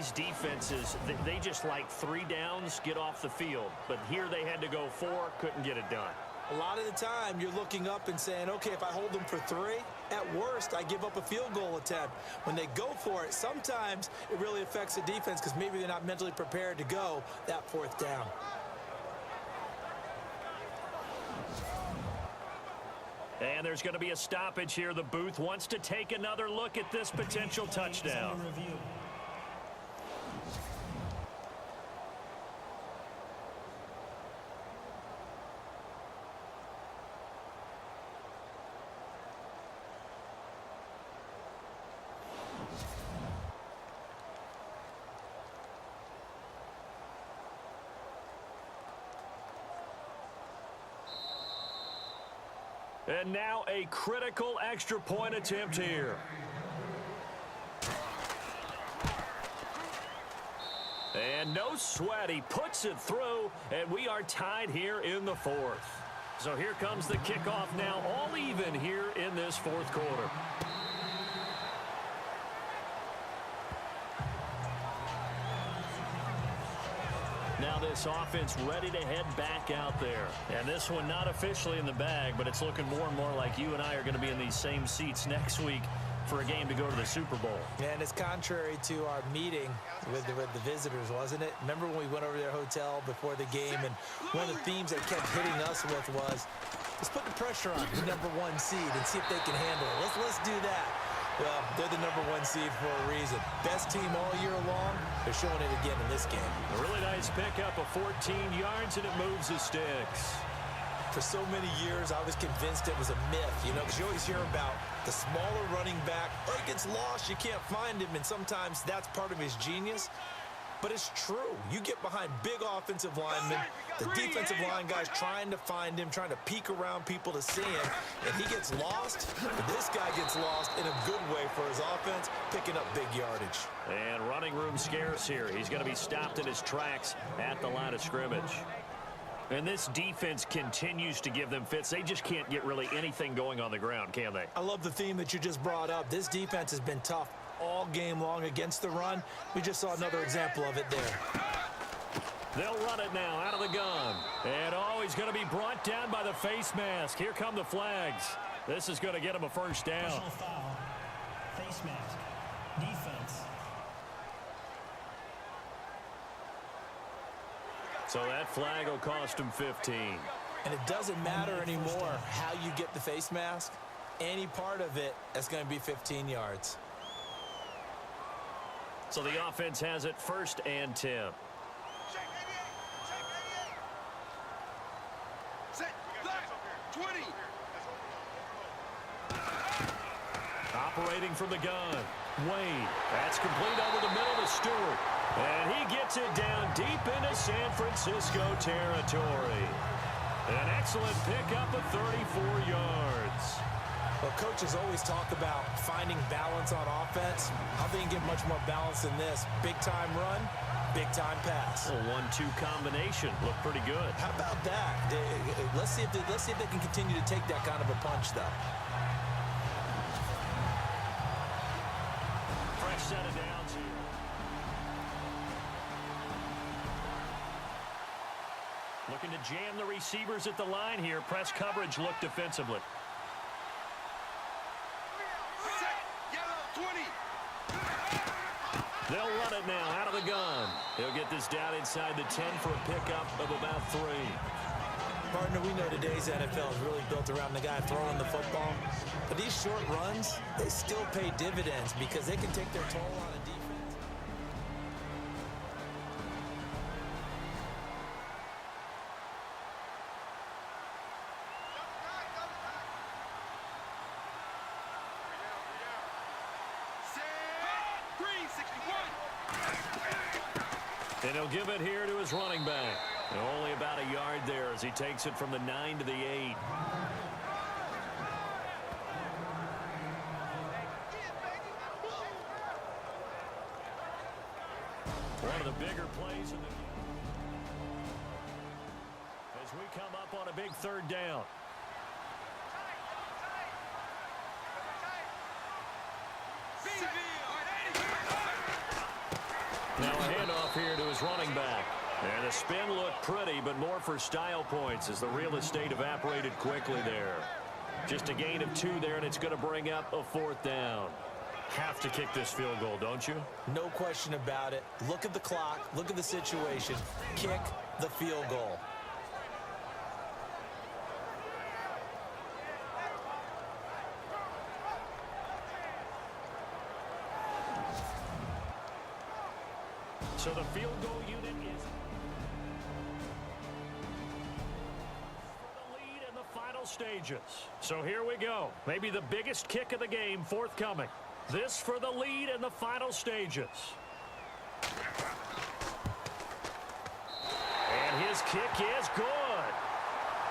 these defenses, they just like 3 downs, get off the field. But here they had to go 4, couldn't get it done. A lot of the time, you're looking up and saying, okay, if I hold them for 3, at worst, I give up a field goal attempt. When they go for it, sometimes it really affects the defense because maybe they're not mentally prepared to go that 4th down. And there's going to be a stoppage here. The booth wants to take another look at this potential touchdown. And now a critical extra point attempt here. And no sweat, he puts it through, and we are tied here in the 4th. So here comes the kickoff now, all even here in this 4th quarter. Now this offense ready to head back out there. And this one not officially in the bag, but it's looking more and more like you and I are going to be in these same seats next week for a game to go to the Super Bowl. And it's contrary to our meeting with the visitors, wasn't it? Remember when we went over to their hotel before the game, and one of the themes they kept hitting us with was, let's put the pressure on the #1 seed and see if they can handle it. Let's do that. Well, they're the #1 seed for a reason. Best team all year long. They're showing it again in this game. A really nice pickup of 14 yards, and it moves the sticks. For so many years, I was convinced it was a myth, because you always hear about the smaller running back. Oh, he gets lost, you can't find him, and sometimes that's part of his genius. But it's true. You get behind big offensive linemen, the defensive line guys trying to find him, trying to peek around people to see him, and he gets lost. But this guy gets lost in a good way for his offense, picking up big yardage. And running room scarce here. He's going to be stopped in his tracks at the line of scrimmage. And this defense continues to give them fits. They just can't get really anything going on the ground, can they? I love the theme that you just brought up. This defense has been tough all game long against the run. We just saw another example of it there. They'll run it now out of the gun. And, he's going to be brought down by the face mask. Here come the flags. This is going to get him a first down. Personal foul. Face mask. Defense. So that flag will cost him 15. And it doesn't matter anymore how you get the face mask. Any part of it, that's going to be 15 yards. So the offense has it 1st and 10. Set, left, 20. Operating from the gun. Wade. That's complete over the middle to Stewart. And he gets it down deep into San Francisco territory. An excellent pickup of 34 yards. Well, coaches always talk about finding balance on offense. I think you can get much more balance than this. Big-time run, big-time pass. A 1-2 combination. Looked pretty good. How about that? Let's see if they can continue to take that kind of a punch, though. Fresh set of downs here. Looking to jam the receivers at the line here. Press coverage look defensively. They'll run it now out of the gun. He'll get this down inside the 10 for a pickup of about 3. Partner, we know today's NFL is really built around the guy throwing the football. But these short runs, they still pay dividends because they can take their toll on a defense. And he'll give it here to his running back. And only about a yard there as he takes it from the 9 to the 8. One of the bigger plays in the game. As we come up on a big 3rd down. Now a handoff here to his running back. And the spin looked pretty, but more for style points as the real estate evaporated quickly there. Just a gain of 2 there, and it's going to bring up a 4th down. Have to kick this field goal, don't you? No question about it. Look at the clock. Look at the situation. Kick the field goal. So the field goal unit is for the lead in the final stages. So here we go. Maybe the biggest kick of the game forthcoming. This for the lead in the final stages. And his kick is good.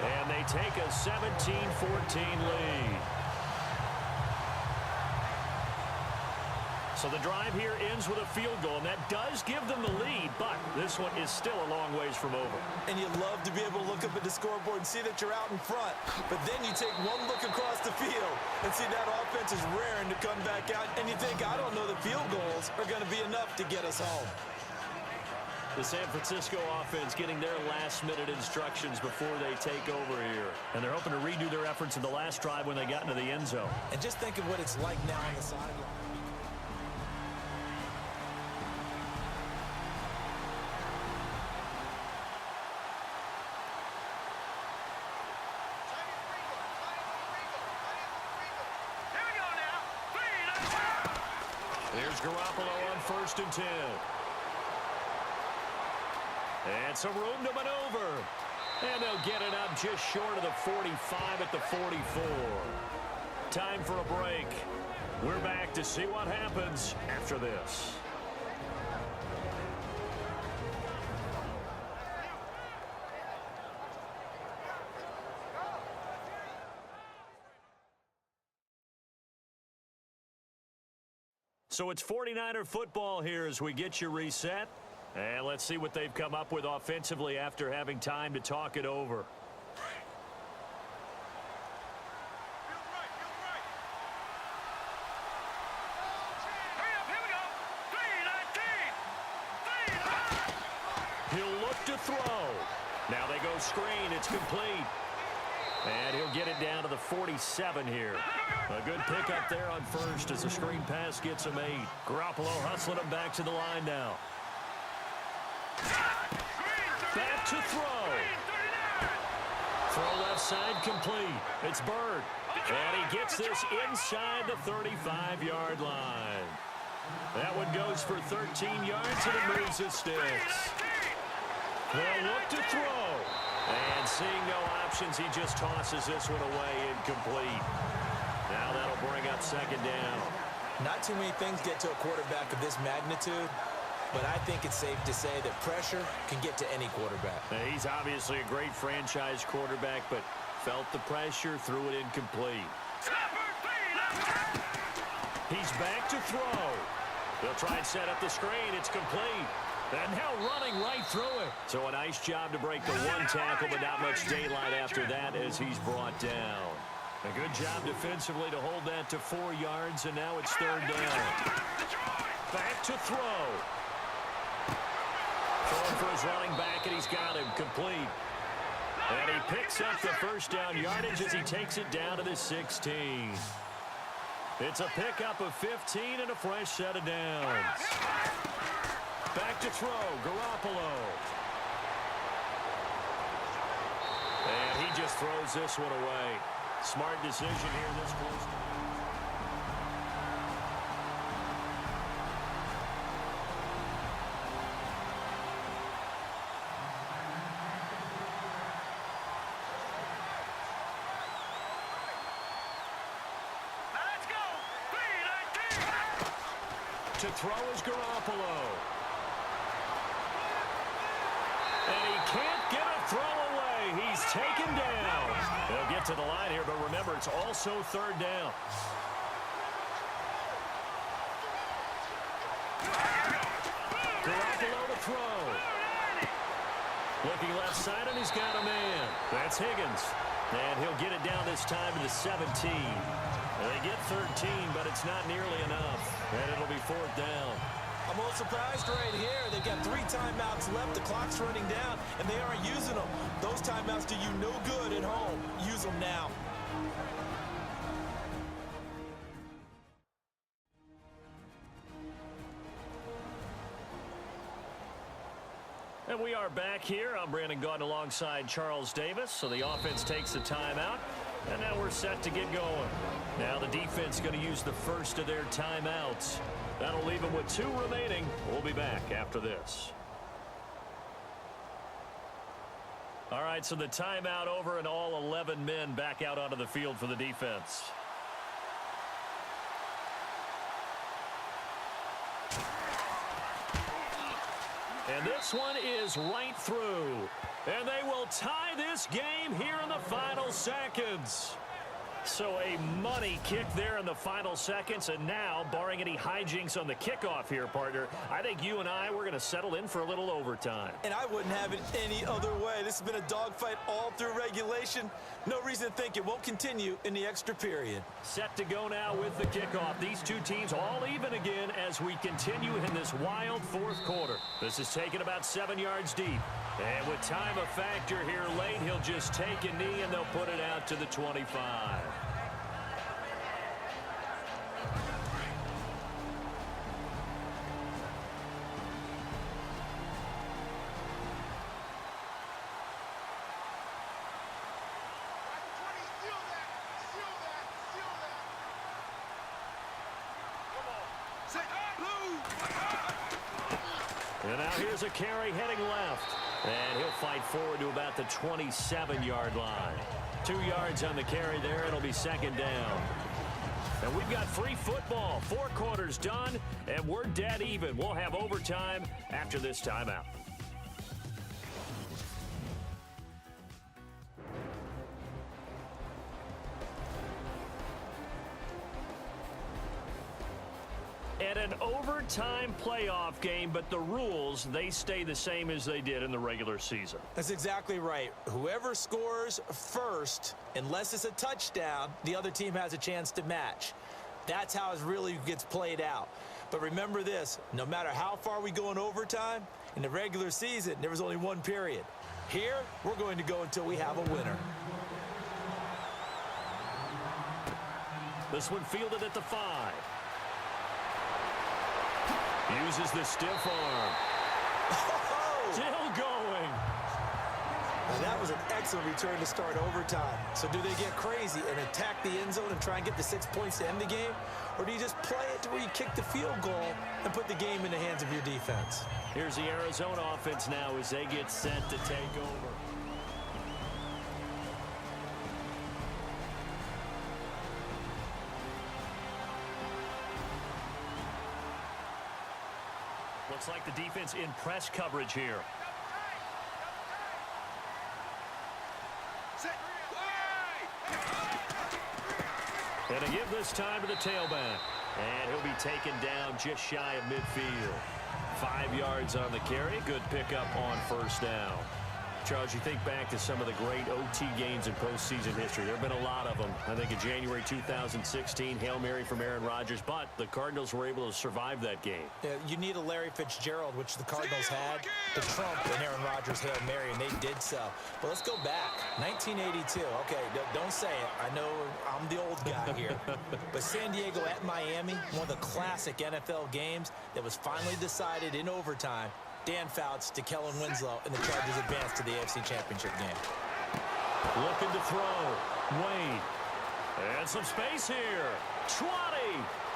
And they take a 17-14 lead. So the drive here ends with a field goal, and that does give them the lead, but this one is still a long ways from over. And you love to be able to look up at the scoreboard and see that you're out in front. But then you take one look across the field and see that offense is raring to come back out, and you think, I don't know, the field goals are going to be enough to get us home. The San Francisco offense getting their last-minute instructions before they take over here. And they're hoping to redo their efforts in the last drive when they got into the end zone. And just think of what it's like now on the sideline. There's Garoppolo on 1st and 10. And some room to maneuver. And they'll get it up just short of the 45 at the 44. Time for a break. We're back to see what happens after this. So it's 49er football here as we get you reset. And let's see what they've come up with offensively after having time to talk it over. He'll look to throw. Now they go screen. It's complete. And he'll get it down to the 47 here. A good pickup there on 1st as the screen pass gets him 8. Garoppolo hustling him back to the line now. Back to throw. Throw left side complete. It's Bird. And he gets this inside the 35-yard line. That one goes for 13 yards and it moves the sticks. They'll look to throw. And seeing no options, he just tosses this one away incomplete. Now that'll bring up 2nd down. Not too many things get to a quarterback of this magnitude, but I think it's safe to say that pressure can get to any quarterback. He's obviously a great franchise quarterback, but felt the pressure, threw it incomplete. He's back to throw. They'll try and set up the screen. It's complete. And now running right through it. So a nice job to break the 1 tackle, but not much daylight after that as he's brought down. A good job defensively to hold that to 4 yards, and now it's 3rd down. Back to throw. Throwing for his running back, and he's got him complete. And he picks up the 1st down yardage as he takes it down to the 16. It's a pickup of 15 and a fresh set of downs. Back to throw, Garoppolo. And he just throws this one away. Smart decision here this close. Let's go. To throw is Garoppolo. And he can't get a throw away. He's taken down. They'll get to the line here, but remember, it's also 3rd down. Garoppolo to throw. Looking left side, and he's got a man. That's Higgins. And he'll get it down this time to the 17. They get 13, but it's not nearly enough. And it'll be 4th down. I'm I'm a little surprised right here. They've got 3 timeouts left. The clock's running down, and they aren't using them. Those timeouts do you no good at home. Use them now. And we are back here. I'm Brandon Gaudin alongside Charles Davis. So the offense takes a timeout, and now we're set to get going. Now the defense going to use the first of their timeouts. That'll leave them with 2 remaining. We'll be back after this. All right, so the timeout over, and all 11 men back out onto the field for the defense. And this one is right through. And they will tie this game here in the final seconds. So a money kick there in the final seconds. And now, barring any hijinks on the kickoff here, partner, I think you and I, we're going to settle in for a little overtime. And I wouldn't have it any other way. This has been a dogfight all through regulation. No reason to think it won't continue in the extra period. Set to go now with the kickoff. These 2 teams all even again as we continue in this wild 4th quarter. This is taken about 7 yards deep. And with time a factor here late, he'll just take a knee and they'll put it out to the 25. And now here's a carry heading left. And he'll fight forward to about the 27-yard line. 2 yards on the carry there. It'll be second down. And we've got free football. 4 quarters done, and we're dead even. We'll have overtime after this timeout. At an overtime playoff game, but the rules, they stay the same as they did in the regular season. That's exactly right. Whoever scores first, unless it's a touchdown, the other team has a chance to match. That's how it really gets played out. But remember this, no matter how far we go in overtime, in the regular season, there was only 1 period. Here, we're going to go until we have a winner. This one fielded at the 5. Uses the stiff arm. Oh! Still going. Now that was an excellent return to start overtime. So do they get crazy and attack the end zone and try and get the 6 points to end the game? Or do you just play it to where you kick the field goal and put the game in the hands of your defense? Here's the Arizona offense now as they get set to take over. Looks like the defense in press coverage here. And a give this time to the tailback. And he'll be taken down just shy of midfield. 5 yards on the carry. Good pickup on first down. Charles, you think back to some of the great OT games in postseason history. There have been a lot of them. I think in January 2016, Hail Mary from Aaron Rodgers, but the Cardinals were able to survive that game. Yeah, you need a Larry Fitzgerald, which the Cardinals had, to trump an Aaron Rodgers Hail Mary, and they did so. But let's go back. 1982. Okay, don't say it. I know I'm the old guy here. But San Diego at Miami, one of the classic NFL games that was finally decided in overtime. Dan Fouts to Kellen Winslow, and the Chargers advance to the AFC Championship game. Looking to throw. Wade. And some space here. 20,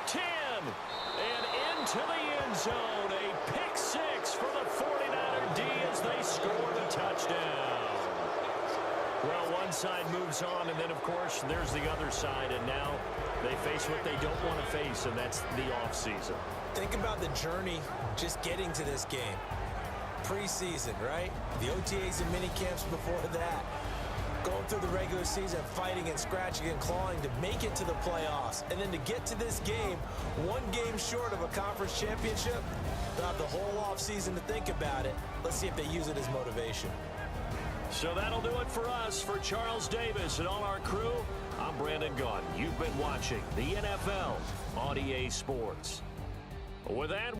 10, and into the end zone. A pick 6 for the 49er D as they score the touchdown. Well, one side moves on, and then, of course, there's the other side, and now they face what they don't want to face, and that's the offseason. Think about the journey just getting to this game. Preseason, right? The OTAs and mini camps before that. Going through the regular season, fighting and scratching and clawing to make it to the playoffs. And then to get to this game, 1 game short of a conference championship, they'll have the whole offseason to think about it. Let's see if they use it as motivation. So that'll do it for us. For Charles Davis and all our crew, I'm Brandon Gaudin. You've been watching the NFL on EA Sports. With that,